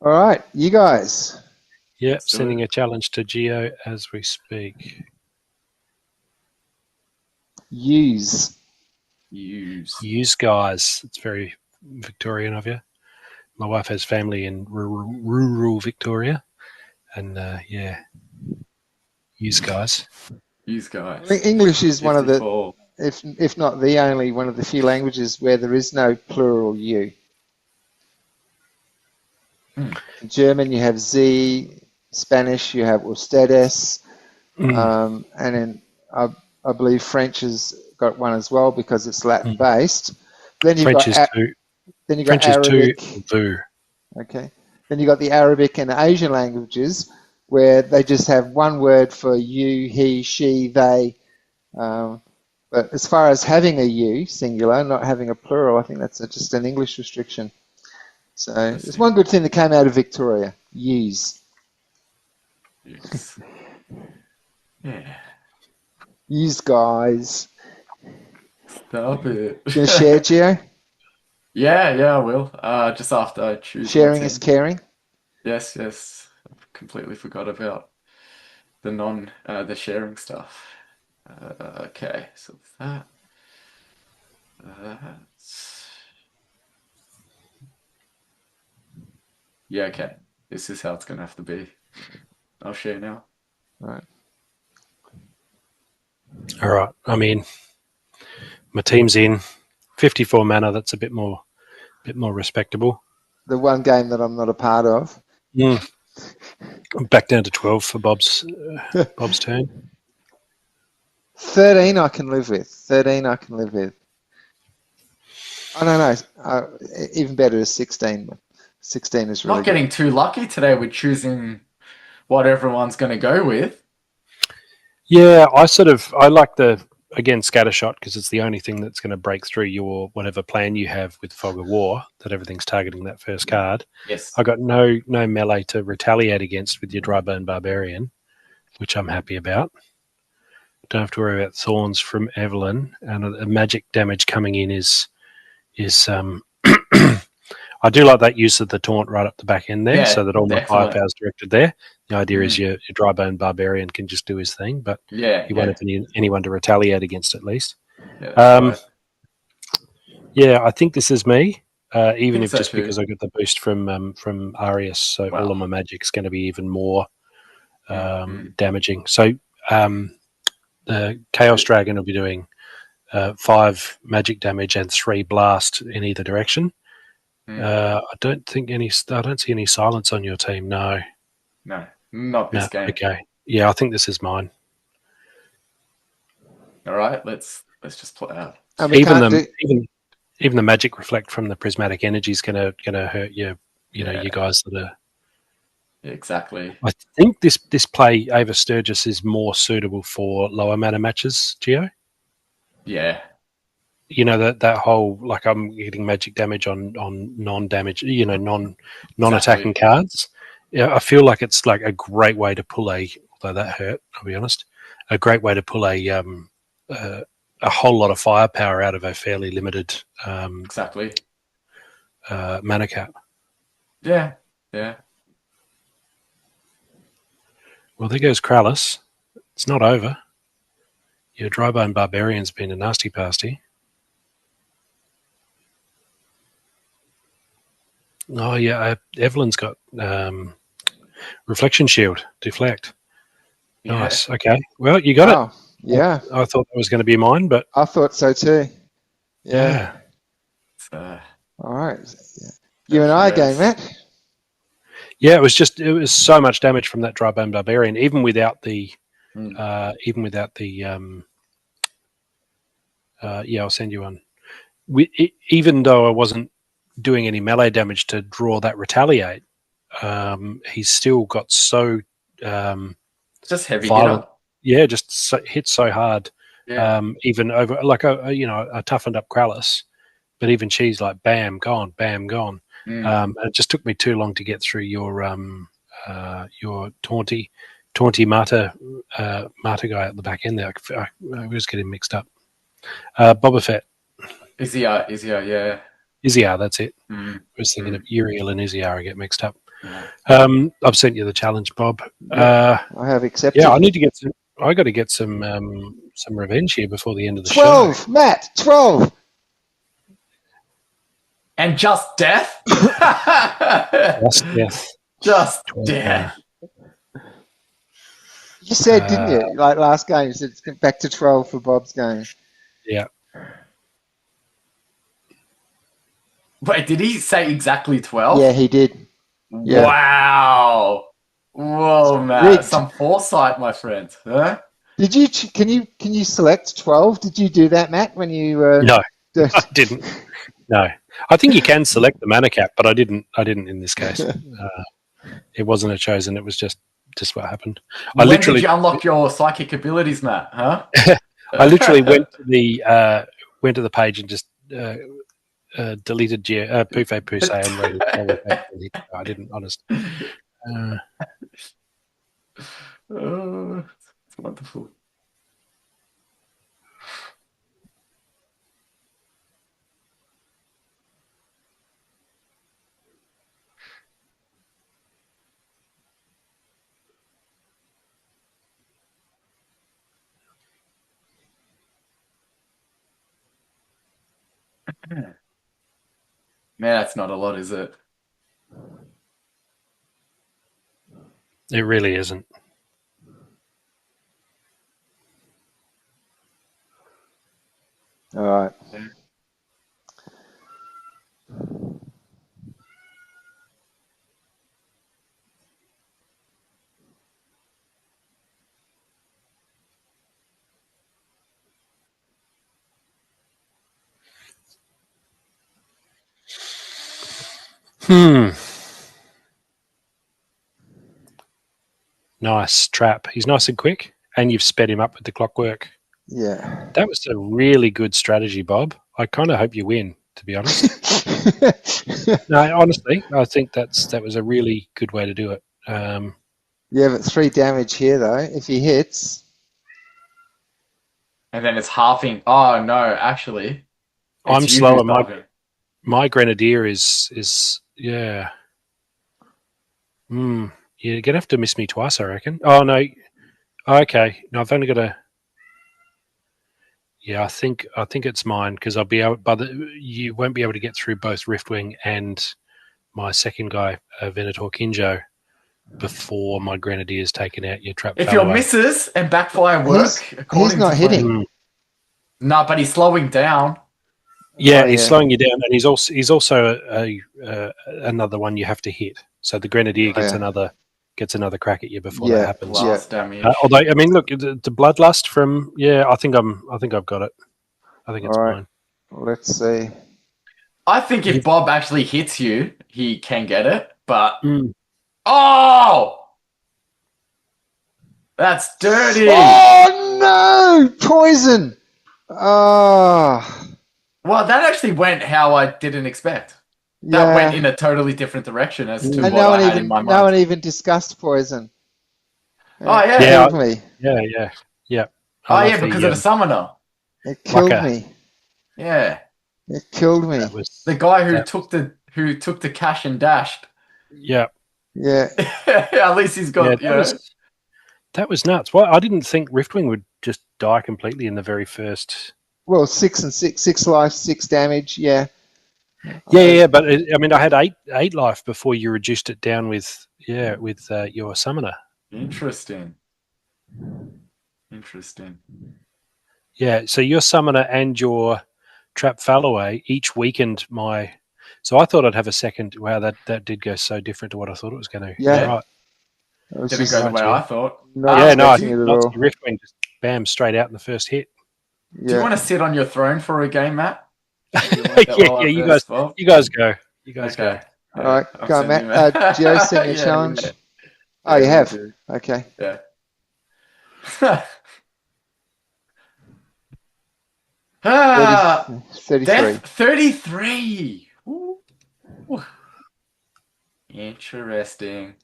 S1: All right, you guys.
S2: Yeah, sending a challenge to Geo as we speak.
S1: Use,
S2: guys. It's very Victorian of you. My wife has family in rural Victoria, and use guys.
S3: Use guys.
S1: I think English is one of the, if not the only, one of the few languages where there is no plural you. In German, you have Sie. Spanish, you have ustedes. And in, I believe French has got one as well because it's Latin based. Then you've
S2: French
S1: got then you got Arabic. Okay. Then you got the Arabic and Asian languages where they just have one word for you, he, she, they. But as far as having a you singular, not having a plural, I think that's just an English restriction. So there's one good thing that came out of Victoria: use.
S3: Yeah.
S1: Use guys.
S3: Stop it.
S1: You gonna share, Gio?
S3: Yeah, I will. Just after I choose.
S1: Sharing is caring.
S3: Yes. I completely forgot about the sharing stuff. Okay, so that. Yeah, okay. This is how it's gonna have to be. I'll share now.
S1: All
S2: right. I mean, my team's in 54 mana. That's a bit more respectable.
S1: The one game that I'm not a part of.
S2: I'm back down to 12 for Bob's turn.
S1: 13 I can live with. 13 I can live with. Oh, no. Even better is 16. 16 is really
S3: not getting too lucky today with choosing what everyone's going to go with.
S2: Yeah, I like the again, scattershot, because it's the only thing that's going to break through your whatever plan you have with Fog of War, that everything's targeting that first card.
S3: Yes.
S2: I got no melee to retaliate against with your Drybone Barbarian, which I'm happy about. Don't have to worry about Thorns from Evelyn, and a magic damage coming in is I do like that use of the taunt right up the back end there, so that all my firepower is directed there. The idea is your Drybone Barbarian can just do his thing, but you won't have anyone to retaliate against at least.
S3: Right.
S2: Yeah, I think this is me, even if just because I got the boost from Arius, so all of my magic's going to be even more damaging. So the Chaos Dragon will be doing 5 magic damage and 3 blast in either direction. I don't see any silence on your team. No,
S3: not this game.
S2: Okay, yeah, I think this is mine.
S3: All right, let's just play out.
S2: Even the magic reflect from the prismatic energy is gonna hurt you. You guys that are.
S3: Exactly.
S2: I think this play Ava Sturgis is more suitable for lower mana matches, Gio.
S3: Yeah.
S2: That whole, like, I'm getting magic damage on non-damage, non-attacking cards. Yeah, I feel like it's like a great way to pull although that hurt, I'll be honest, a great way to pull a whole lot of firepower out of a fairly limited
S3: exactly
S2: mana cap.
S3: Yeah.
S2: Well, there goes Krallis. It's not over. Your Drybone Barbarian's been a nasty pasty. Oh, yeah, Evelyn's got Reflection Shield, Deflect. Nice, okay. Well, you got it.
S1: Yeah.
S2: I thought that was going to be mine, but...
S1: I thought so too. Yeah.
S3: All
S1: right. You and I again, Matt.
S2: Yeah, it was so much damage from that Drybone Barbarian, even without the... I'll send you one. Even though I wasn't doing any melee damage to draw that retaliate, he's still got so
S3: just heavy
S2: violent.
S3: Hitter.
S2: Yeah, just hit so hard.
S3: Yeah.
S2: Even over a toughened up Krallis, but even she's like bam gone. It just took me too long to get through your taunty Marta guy at the back end there. I was getting mixed up. Boba Fett.
S3: Izziar, yeah.
S2: Izziar, that's it. I was thinking of Uriel and Izziar. I get mixed up. I've sent you the challenge, Bob.
S1: I have accepted.
S2: Yeah, I got to get some revenge here before the end of the
S1: 12,
S2: show.
S1: Matt, 12.
S3: And just death?
S2: Just death.
S3: Just death.
S1: You said, didn't you? Like last game, you said it's back to 12 for Bob's game.
S2: Yeah.
S3: Wait, did he say exactly 12?
S1: Yeah, he did. Yeah.
S3: Wow. Whoa, man.
S1: Rigged.
S3: Some foresight, my friend. Huh?
S1: Did you? Can you select 12? Did you do that, Matt? When you?
S2: No, I didn't. No, I think you can select the mana cap, but I didn't in this case. It wasn't a chosen. It was just what happened.
S3: When did you unlock your psychic abilities, Matt? Huh?
S2: I literally went to the page and just deleted Poufe Pousse and read it. I didn't, honest.
S3: Oh, it's wonderful. Man, that's not a lot, is it?
S2: It really isn't.
S1: All right.
S2: Nice trap. He's nice and quick, and you've sped him up with the clockwork
S1: Yeah.
S2: That was a really good strategy, Bob. I kind of hope you win, to be honest. No, honestly, I think that was a really good way to do it.
S1: Yeah, but 3 damage here though. If he hits,
S3: And then it's halving. Oh no, actually,
S2: I'm
S3: it's you who's
S2: slower.
S3: halving.
S2: My grenadier is yeah. You're gonna have to miss me twice, I reckon. Oh no. Okay. No, I've only got a. Yeah, I think it's mine because I'll be able, but you won't be able to get through both Riftwing and my second guy, Venator Kinjo, before my grenadier's taken out your trap.
S3: If your misses and backfire work,
S1: he's
S3: according
S1: not
S3: to
S1: hitting.
S3: No, but he's slowing down.
S2: Yeah,
S1: Oh,
S2: he's
S1: yeah.
S2: slowing you down, and he's also another one you have to hit. So the grenadier gets another crack at you before that happens.
S3: Blast damage.
S2: Although I mean, look, the bloodlust from I think I've got it. I think it's mine.
S1: Let's see.
S3: I think if Bob actually hits you, he can get it. But oh, that's dirty.
S1: Oh no! Poison. Oh.
S3: Well, that actually went how I didn't expect. That went in a totally different direction as to what I had in my mind.
S1: No one even discussed poison.
S3: Oh yeah,
S1: it killed me.
S2: Yeah.
S3: Oh yeah, because of the summoner.
S1: It killed me.
S3: Yeah.
S1: It killed me.
S3: The guy who took the cash and dashed.
S2: Yeah.
S1: Yeah.
S3: At least he's got.
S2: That was nuts. Well, I didn't think Riftwing would just die completely in the very first.
S1: Well, 6 and 6 life, 6 damage. Yeah.
S2: Yeah, but I mean, I had eight life before you reduced it down with your summoner.
S3: Interesting.
S2: Yeah, so your summoner and your trap Falloway each weakened my. So I thought I'd have a second. Wow, that did go so different to what I thought it was going to.
S1: Yeah,
S2: right.
S3: Didn't go the way I thought.
S2: Riftwing just bam straight out in the first hit.
S1: Yeah.
S3: Do you want to sit on your throne for a game, Matt?
S2: You guys go. You guys go.
S1: All right, go, Matt. Gio, send me a challenge. Oh, you have? Okay.
S3: Yeah.
S1: 33.
S3: Death 33. Ooh. Interesting.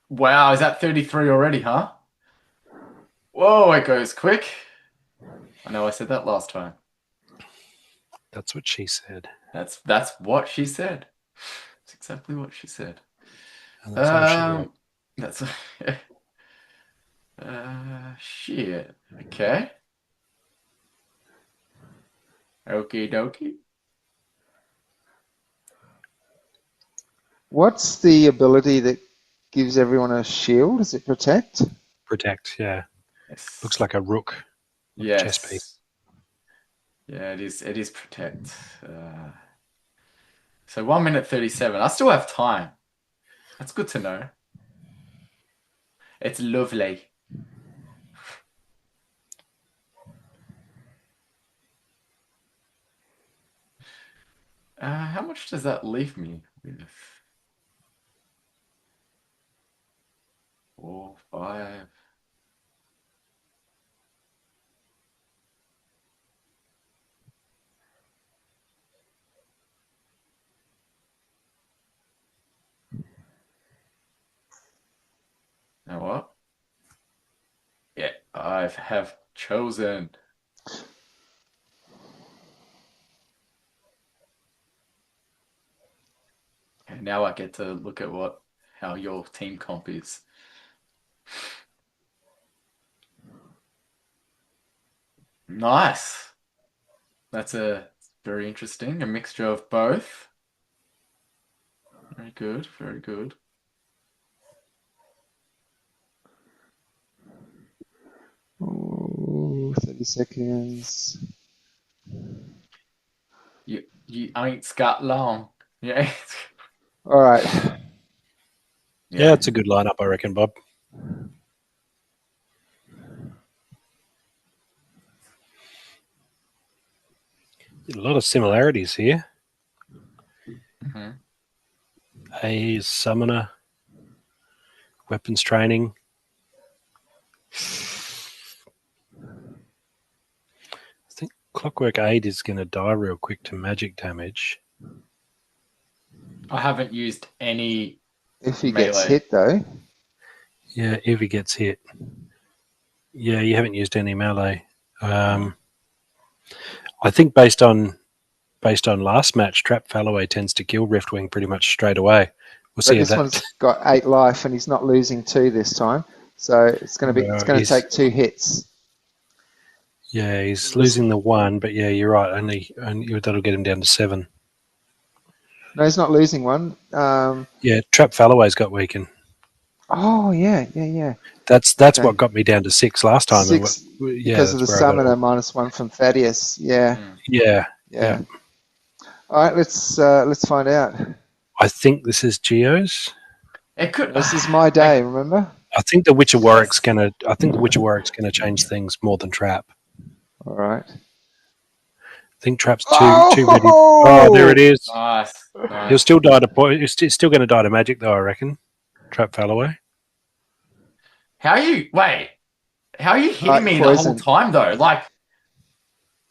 S3: Wow, is that 33 already, huh? Whoa, it goes quick. I know I said that last time.
S2: That's what she said.
S3: That's what she said. That's exactly what she said.
S2: And that's all she wrote.
S3: That's shit. Okay. Okie dokie.
S1: What's the ability that gives everyone a shield? Is it protect?
S2: Protect, yeah.
S3: Yes.
S2: Looks like a rook.
S3: Yes.
S2: Chess piece.
S3: Yeah, it is protect. So 1 minute 37. I still have time. That's good to know. It's lovely. How much does that leave me with? 4, 5. You know what? Yeah, I have chosen. And now I get to look at how your team comp is. Nice. That's very interesting. A mixture of both. Very good. Very good.
S1: Oh, 30 seconds.
S3: You ain't got long. Yeah.
S1: All right.
S2: Yeah, it's a good lineup, I reckon, Bob. A lot of similarities here.
S3: Mm-hmm.
S2: A is summoner, weapons training. I think Clockwork Aid is going to die real quick to magic damage.
S3: I haven't used any
S1: If he
S3: melee.
S1: gets hit, though.
S2: Yeah, if he gets hit. Yeah, you haven't used any melee. I think based on last match, Trap Falloway tends to kill Riftwing pretty much straight away. We'll see
S1: But
S2: if
S1: this one's got 8 life, and he's not losing 2 this time. So it's going to take 2 hits.
S2: Yeah, he's losing the 1, but yeah, you're right. Only that'll get him down to 7.
S1: No, he's not losing 1.
S2: Yeah, Trap Falloway's got weakened.
S1: Oh, yeah.
S2: That's
S1: Okay.
S2: what got me down to 6 last time.
S1: 6 because of the summoner -1 from Thaddeus. Yeah. All right, let's find out.
S2: I think this is Geo's.
S3: It could.
S1: This is my day. Remember?
S2: I think the Witcher Warwick's gonna change things more than Trap.
S1: All right.
S2: I think Trap's too ready. Oh, there it is.
S3: Nice.
S2: He'll still die to He's still going to die to magic, though. I reckon. Trap Falloway.
S3: How are you hitting me the whole time though? Like,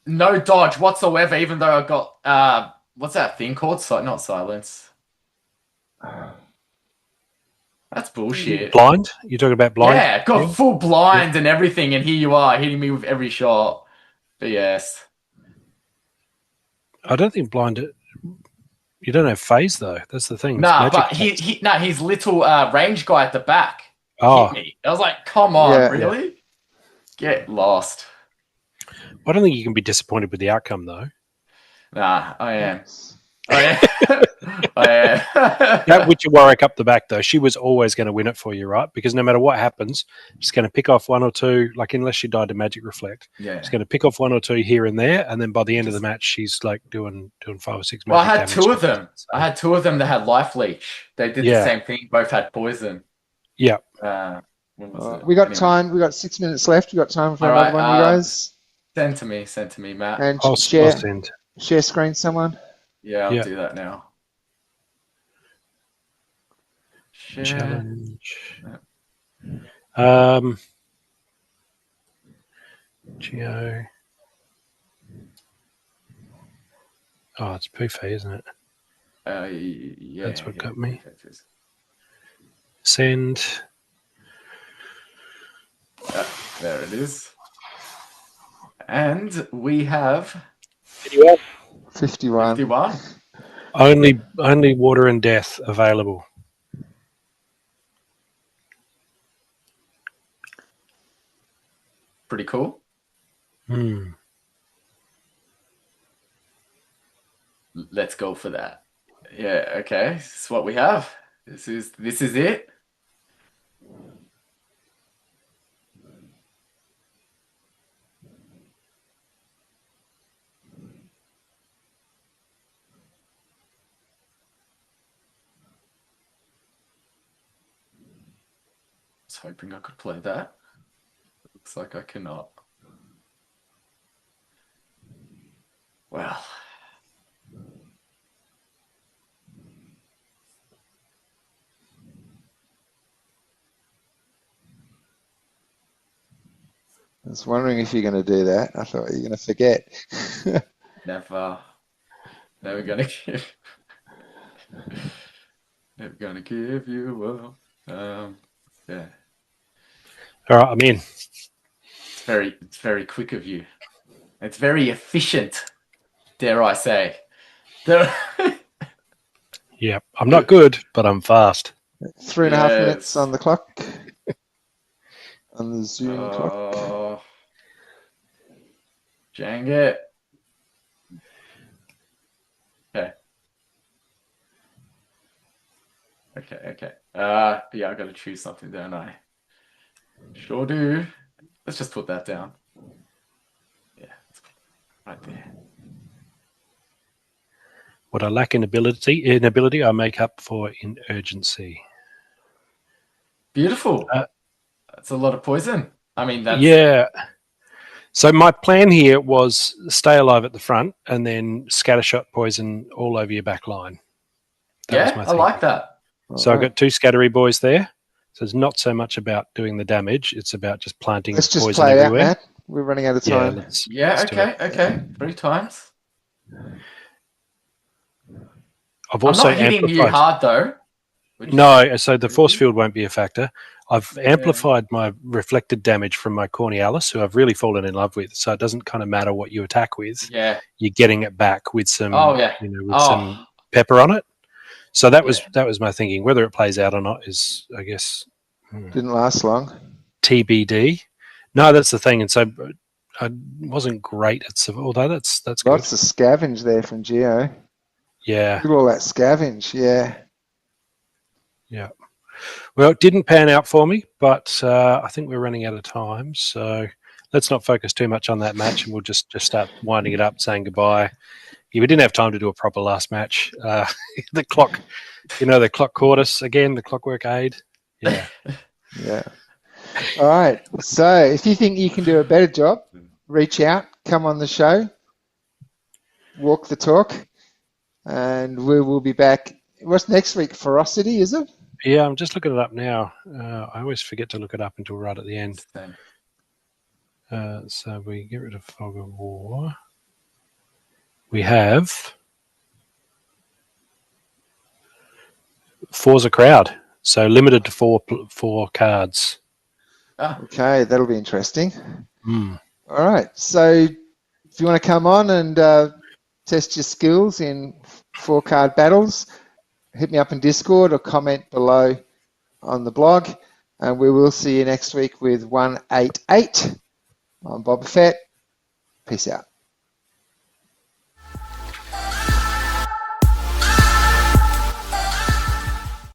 S3: no dodge whatsoever. Even though I got what's that thing called? Not silence. That's bullshit.
S2: Blind? You're talking about blind?
S3: Yeah, got full blind and everything, and here you are hitting me with every shot. But yes.
S2: I don't think blind. You don't have phase though. That's the thing.
S3: Nah, but his little range guy at the back hit me. I was like, come on, really? Yeah. Get lost.
S2: I don't think you can be disappointed with the outcome though.
S3: Nah, I am.
S2: That Witcher Warwick up the back though, she was always going to win it for you, right? Because no matter what happens, she's going to pick off 1 or 2, like unless she died to magic reflect.
S3: Yeah.
S2: She's going to pick off 1 or 2 here and there, and then by the end of the match, she's like doing 5 or 6 magic
S3: Well, I had
S2: damage.
S3: 2 of them. I had 2 of them that had life leech. They did the same thing. Both had poison.
S2: Yeah.
S1: We got time. We got 6 minutes left. We got time for another one, you guys.
S3: Send to me, Matt.
S1: And
S2: I'll send.
S1: Share screen, someone.
S3: Yeah, I'll do that now. Share.
S2: Challenge. Geo. Oh, it's Buffet, isn't it?
S3: Yeah.
S2: That's what got me. Send.
S3: There it is. And we have
S1: 51.
S2: Only water and death available.
S3: Pretty cool. Let's go for that. Yeah, okay. This is what we have. This is it. I was hoping I could play that. Looks like I cannot. Well.
S1: I was wondering if you're going to do that. I thought you were going to forget.
S3: Never gonna give. Never gonna give you up. Yeah.
S2: All right, I'm in.
S3: It's very quick of you. It's very efficient, dare I say.
S2: Yeah, I'm not good, but I'm fast.
S1: 3.5 minutes on the clock. On the Zoom clock.
S3: Dang it. Okay. Yeah, I gotta choose something, don't I? Sure do. Let's just put that down. Yeah, right there.
S2: What I lack in ability, I make up for in urgency.
S3: Beautiful. That's a lot of poison. I mean, that's...
S2: Yeah. So my plan here was stay alive at the front and then scattershot poison all over your back line.
S3: That was my thinking. I like that.
S2: So I've got 2 scattery boys there. So it's not so much about doing the damage. It's about just planting
S1: Let's just
S2: poison
S1: play
S2: everywhere.
S1: Out, Matt. We're running out of time.
S3: Okay. 3 times.
S2: I've also
S3: I'm not hitting you hard, though.
S2: No, so the force field won't be a factor. I've amplified my reflected damage from my Cornealis, who I've really fallen in love with. So it doesn't kind of matter what you attack with.
S3: Yeah.
S2: You're getting it back with some, some pepper on it. So that was my thinking. Whether it plays out or not is, I guess,
S1: didn't last long.
S2: TBD. No, that's the thing. And so I wasn't great at although that's good.
S1: Lots of scavenge there from Geo.
S2: Yeah.
S1: Look at all that scavenge. Yeah.
S2: Yeah. Well, it didn't pan out for me, but I think we're running out of time. So let's not focus too much on that match, and we'll just start winding it up, saying goodbye. Yeah, we didn't have time to do a proper last match. The clock, the clock caught us again. The clockwork aid. Yeah.
S1: Yeah. All right. So if you think you can do a better job, reach out, come on the show, walk the talk, and we will be back. What's next week? Ferocity, is it?
S2: Yeah, I'm just looking it up now. I always forget to look it up until right at the end. So we get rid of Fog of War. We have For's a crowd, so limited to four cards.
S1: Okay, that'll be interesting.
S2: Mm.
S1: All right, so if you want to come on and test your skills in 4-card battles, hit me up in Discord or comment below on the blog, and we will see you next week with 188. I'm Boba Fett. Peace out.